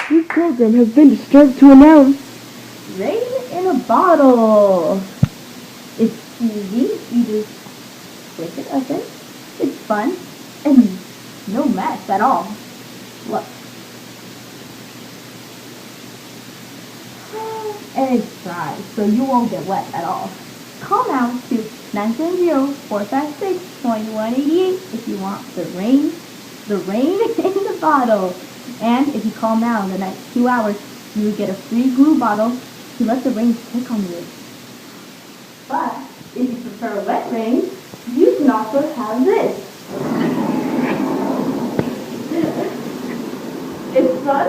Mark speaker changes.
Speaker 1: This program has been disturbed to announce
Speaker 2: Rain in a bottle. It's easy. You just click it open. It's fun and no mess at all. Look. And it's dry, so you won't get wet at all. Call now to 970-456-2188 if you want the rain in the bottle. And if you call now in the next 2 hours, you will get a free glue bottle to let the rain stick on you. But if you prefer wet rain, you can also have this. It's fun